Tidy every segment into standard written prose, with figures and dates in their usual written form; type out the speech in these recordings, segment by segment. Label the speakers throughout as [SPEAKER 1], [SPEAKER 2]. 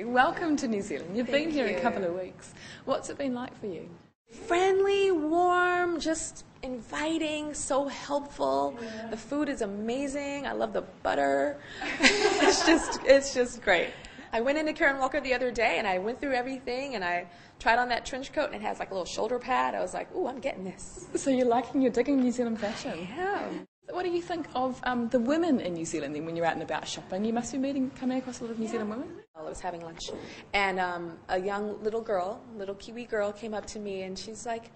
[SPEAKER 1] Welcome to New Zealand. You've been here a couple of weeks. What's it been like for you?
[SPEAKER 2] Friendly, warm, just inviting, so helpful. The food is amazing. I love the butter. It's just great. I went into Karen Walker the other day and I went through everything and I tried on that trench coat and it has like a little shoulder pad. I was like, ooh, I'm getting this.
[SPEAKER 1] So you're digging New Zealand fashion?
[SPEAKER 2] Yeah.
[SPEAKER 1] What do you think of the women in New Zealand then when you're out and about shopping? You must be coming across a lot of New Zealand women?
[SPEAKER 2] I was having lunch and a young little Kiwi girl came up to me and she's like,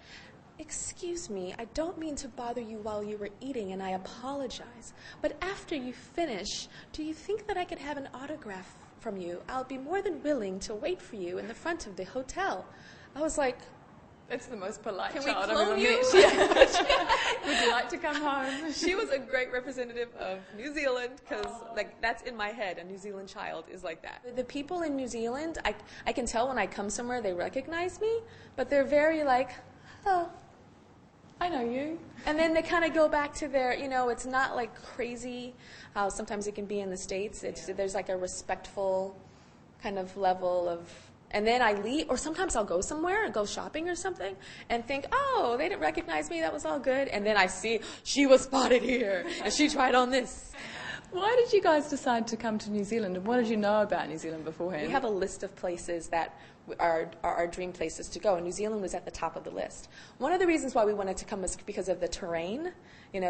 [SPEAKER 2] excuse me, I don't mean to bother you while you were eating and I apologize. But after you finish, do you think that I could have an autograph from you? I'll be more than willing to wait for you in the front of the hotel. I was like,
[SPEAKER 1] that's the most polite
[SPEAKER 2] can
[SPEAKER 1] child
[SPEAKER 2] we
[SPEAKER 1] I've
[SPEAKER 2] clone
[SPEAKER 1] ever
[SPEAKER 2] you?
[SPEAKER 1] met. Would you like to come home?
[SPEAKER 2] She was a great representative of New Zealand because that's in my head. A New Zealand child is like that. The people in New Zealand, I can tell when I come somewhere they recognize me, but they're very like, oh,
[SPEAKER 1] I know you.
[SPEAKER 2] And then they kind of go back to their, it's not like crazy how sometimes it can be in the States. There's like a respectful kind of level of, and then I leave, or sometimes I'll go somewhere and go shopping or something and think, oh, they didn't recognize me, that was all good. And then I see she was spotted here and she tried on this.
[SPEAKER 1] Why did you guys decide to come to New Zealand and what did you know about New Zealand beforehand?
[SPEAKER 2] We have a list of places that are our dream places to go, and New Zealand was at the top of the list. One of the reasons why we wanted to come was because of the terrain,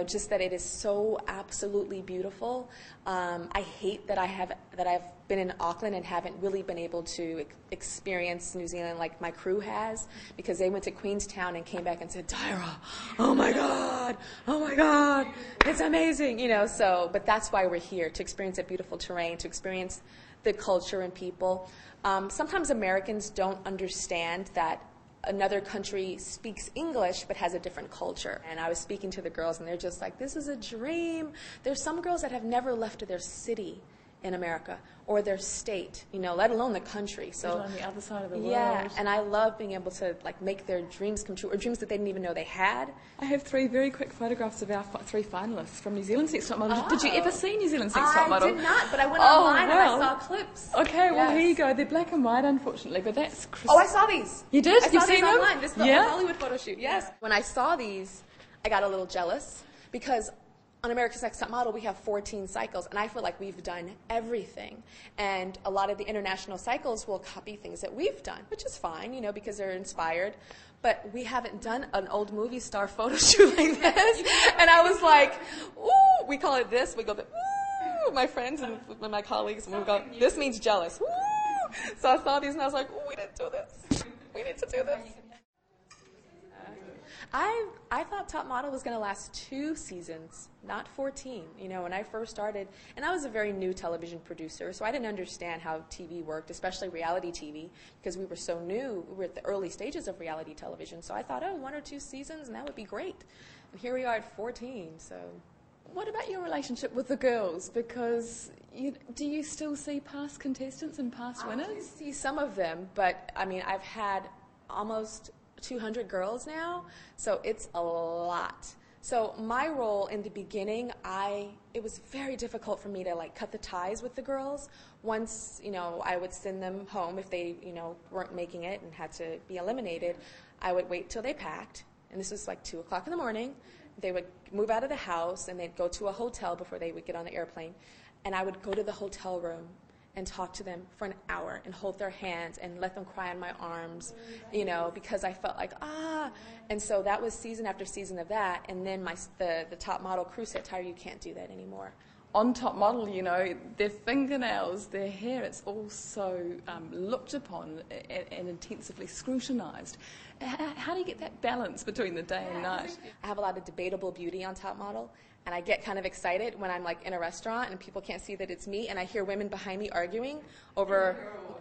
[SPEAKER 2] just that it is so absolutely beautiful. I hate that I've been in Auckland and haven't really been able to experience New Zealand like my crew has, because they went to Queenstown and came back and said, Tyra, oh my God, it's amazing, but that's why we're here, to experience that beautiful terrain, to experience the culture and people. Sometimes Americans don't understand that another country speaks English but has a different culture. And I was speaking to the girls and they're just like, this is a dream. There's some girls that have never left their city in America or their state, let alone the country. So
[SPEAKER 1] on the other side of the world.
[SPEAKER 2] Yeah, and I love being able to make their dreams come true, or dreams that they didn't even know they had.
[SPEAKER 1] I have 3 very quick photographs of our 3 finalists from New Zealand Sex Top Model. Did you ever see New Zealand Sex Top Model?
[SPEAKER 2] I did not, but I went online and I saw clips.
[SPEAKER 1] Okay, well here you go. They're black and white, unfortunately, but that's...
[SPEAKER 2] Oh, I saw these.
[SPEAKER 1] You did?
[SPEAKER 2] You've
[SPEAKER 1] seen them?
[SPEAKER 2] Online. This is the Hollywood photo shoot. Yes. When I saw these, I got a little jealous because on America's Next Top Model, we have 14 cycles, and I feel like we've done everything. And a lot of the international cycles will copy things that we've done, which is fine, because they're inspired. But we haven't done an old movie star photo shoot like this. And I was like, ooh, we call it this. We go, ooh, my friends and my colleagues, and we go, this means jealous. Ooh. So I saw these, and I was like, ooh, we didn't do this. We need to do this. I thought Top Model was going to last 2 seasons, not 14. When I first started, and I was a very new television producer, so I didn't understand how TV worked, especially reality TV, because we were so new. We were at the early stages of reality television, so I thought, 1 or 2 seasons, and that would be great. And here we are at 14, so.
[SPEAKER 1] What about your relationship with the girls? Because do you still see past contestants and past winners?
[SPEAKER 2] I see some of them, but, I've had almost 200 girls now, so it's a lot. So my role in the beginning, it was very difficult for me to cut the ties with the girls. Once, I would send them home if they, weren't making it and had to be eliminated. I would wait till they packed, and this was 2 o'clock in the morning. They would move out of the house and they'd go to a hotel before they would get on the airplane. And I would go to the hotel room and talk to them for an hour and hold their hands and let them cry in my arms, because I felt like, And so that was season after season of that. And then the Top Model crew said, Tyra, you can't do that anymore.
[SPEAKER 1] On Top Model, their fingernails, their hair, it's all so looked upon and intensively scrutinized. How do you get that balance between the day and night?
[SPEAKER 2] I have a lot of debatable beauty on Top Model. And I get kind of excited when I'm in a restaurant and people can't see that it's me, and I hear women behind me arguing over,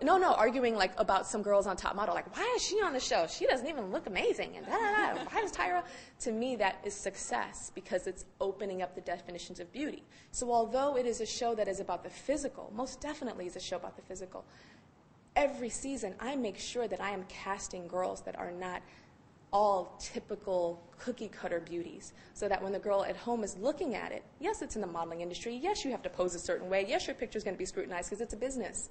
[SPEAKER 2] arguing about some girls on Top Model. Why is she on the show? She doesn't even look amazing. And why is Tyra? To me, that is success because it's opening up the definitions of beauty. So although it is a show that is about the physical, most definitely is a show about the physical, every season I make sure that I am casting girls that are not all typical cookie-cutter beauties, so that when the girl at home is looking at it, yes, it's in the modeling industry, yes, you have to pose a certain way, yes, your picture's going to be scrutinized because it's a business.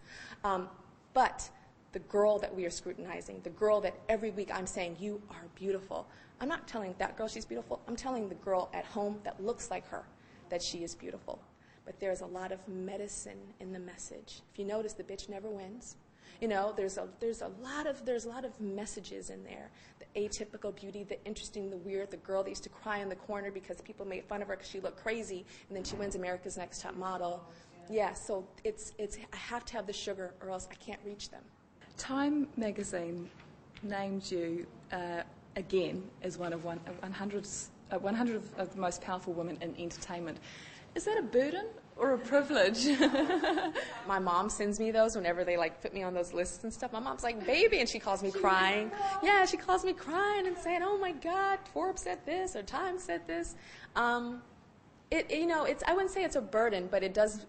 [SPEAKER 2] But the girl that we are scrutinizing, the girl that every week I'm saying, you are beautiful. I'm not telling that girl she's beautiful. I'm telling the girl at home that looks like her that she is beautiful. But there's a lot of medicine in the message. If you notice, the bitch never wins. You know, there's a lot of messages in there. The atypical beauty, the interesting, the weird, the girl that used to cry in the corner because people made fun of her because she looked crazy, and then she wins America's Next Top Model. Yeah, so it's I have to have the sugar or else I can't reach them.
[SPEAKER 1] Time magazine named you again as one of 100 of the most powerful women in entertainment. Is that a burden or a privilege?
[SPEAKER 2] My mom sends me those whenever they put me on those lists and stuff. My mom's like, baby, and she calls me crying. Yeah, she calls me crying and saying, oh my God, Forbes said this or Time said this. I wouldn't say it's a burden, but it does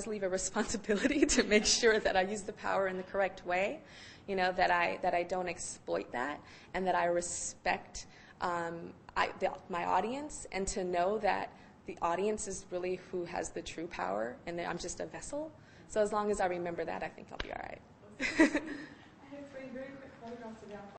[SPEAKER 2] leave a responsibility to make sure that I use the power in the correct way. You know, that I don't exploit that, and that I respect my audience, and to know that the audience is really who has the true power, and that I'm just a vessel. So as long as I remember that, I think I'll be all right.
[SPEAKER 1] I have 3 very quick photographs of our